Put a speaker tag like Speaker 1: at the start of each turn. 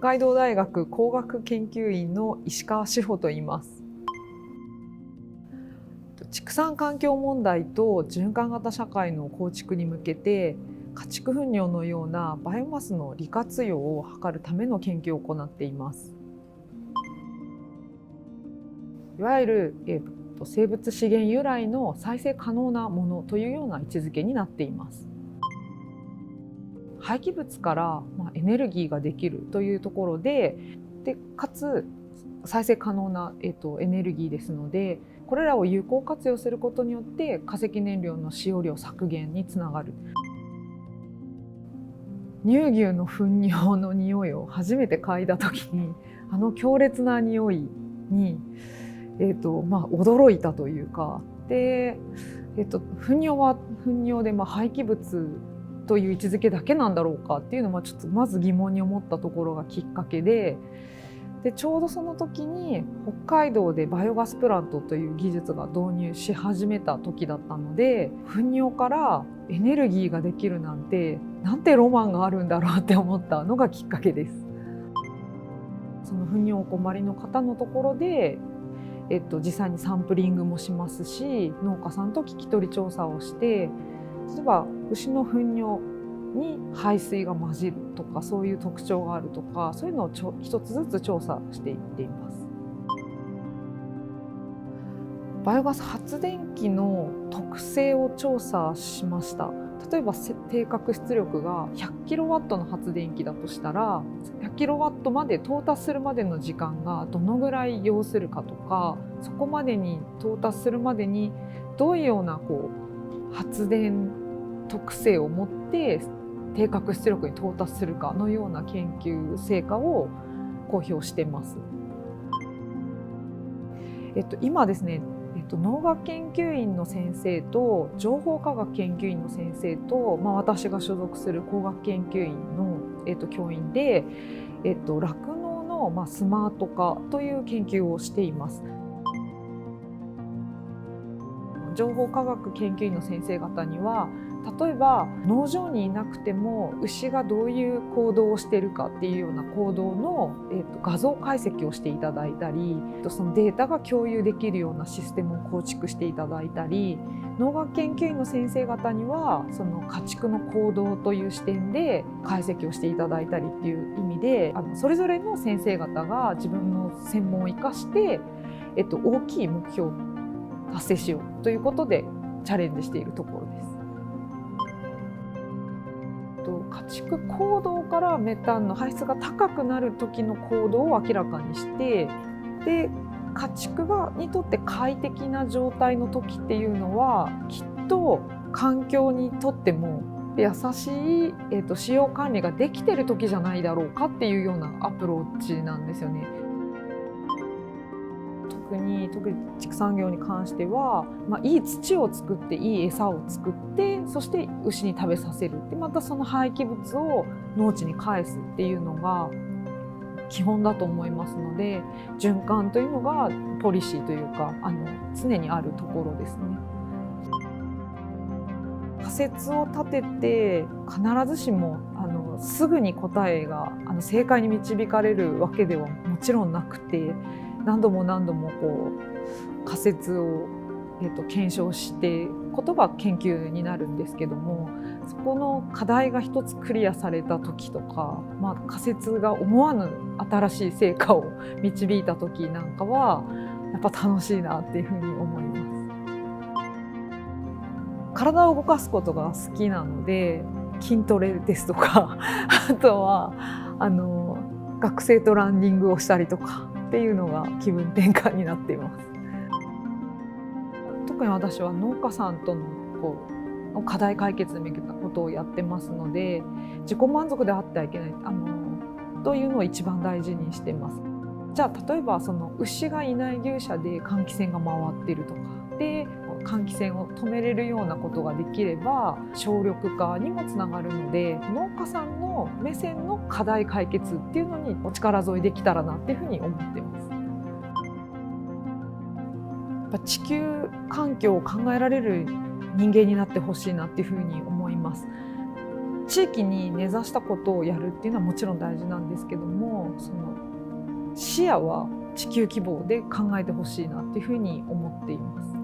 Speaker 1: 海道大学工学研究員の石川志保と言います。畜産環境問題と循環型社会の構築に向けて、家畜糞尿のようなバイオマスの利活用を図るための研究を行っています。いわゆる、生物資源由来の再生可能なものというような位置づけになっています。廃棄物からエネルギーができるというところで、かつ再生可能な、エネルギーですので、これらを有効活用することによって化石燃料の使用量削減につながる。乳牛の糞尿の匂いを初めて嗅いだ時に、強烈な匂いに、驚いたというか、で、糞尿は糞尿で廃棄物という位置づけだけなんだろうかっていうのはちょっとまず疑問に思ったところがきっかけで、ちょうどその時に北海道でバイオガスプラントという技術が導入し始めた時だったので、糞尿からエネルギーができるなんてロマンがあるんだろうって思ったのがきっかけです。その糞尿お困りの方のところで、実際にサンプリングもしますし、農家さんと聞き取り調査をして、例えば牛の糞尿に排水が混じるとか、そういう特徴があるとか、そういうのを一つずつ調査していっています。バイオガス発電機の特性を調査しました。例えば定格出力が100キロワットの発電機だとしたら、100キロワットまで到達するまでの時間がどのぐらい要するかとか、そこまでに到達するまでにどういうような発電特性を持って定格出力に到達するかのような研究成果を公表しています。今ですね、農学研究員の先生と情報科学研究員の先生と、私が所属する工学研究員の、教員で、酪農の、スマート化という研究をしています。情報科学研究員の先生方には、例えば農場にいなくても牛がどういう行動をしているかっていうような行動の、画像解析をしていただいたり、そのデータが共有できるようなシステムを構築していただいたり、農学研究員の先生方にはその家畜の行動という視点で解析をしていただいたりっていう意味で、それぞれの先生方が自分の専門を生かして、大きい目標を達成しようということでチャレンジしているところです。家畜行動からメタンの排出が高くなる時の行動を明らかにして、で家畜にとって快適な状態の時っていうのはきっと環境にとっても優しい、使用管理ができてる時じゃないだろうかっていうようなアプローチなんですよね。特に畜産業に関しては、いい土を作っていい餌を作って、そして牛に食べさせる、でまたその廃棄物を農地に返すっていうのが基本だと思いますので、循環というのがポリシーというか常にあるところですね。仮説を立てて必ずしもすぐに答えが正解に導かれるわけではもちろんなくて、何度も仮説を、検証してことが研究になるんですけども、そこの課題が一つクリアされた時とか、仮説が思わぬ新しい成果を導いた時なんかはやっぱ楽しいなっていうふうに思います。体を動かすことが好きなので、筋トレですとかあとは学生とランニングをしたりとかっていうのが気分転換になっています。特に私は農家さんとの課題解決に向けたことをやってますので、自己満足であってはいけないというのを一番大事にしています。じゃあ例えばその牛がいない牛舎で換気扇が回っているとかで、換気扇を止めれるようなことができれば省力化にもつながるので、農家さんの目線の課題解決っていうのにお力添えできたらなっていうふうに思っています。地球環境を考えられる人間になってほしいなっていうふうに思います。地域に根ざしたことをやるっていうのはもちろん大事なんですけども、その視野は地球規模で考えてほしいなっていうふうに思っています。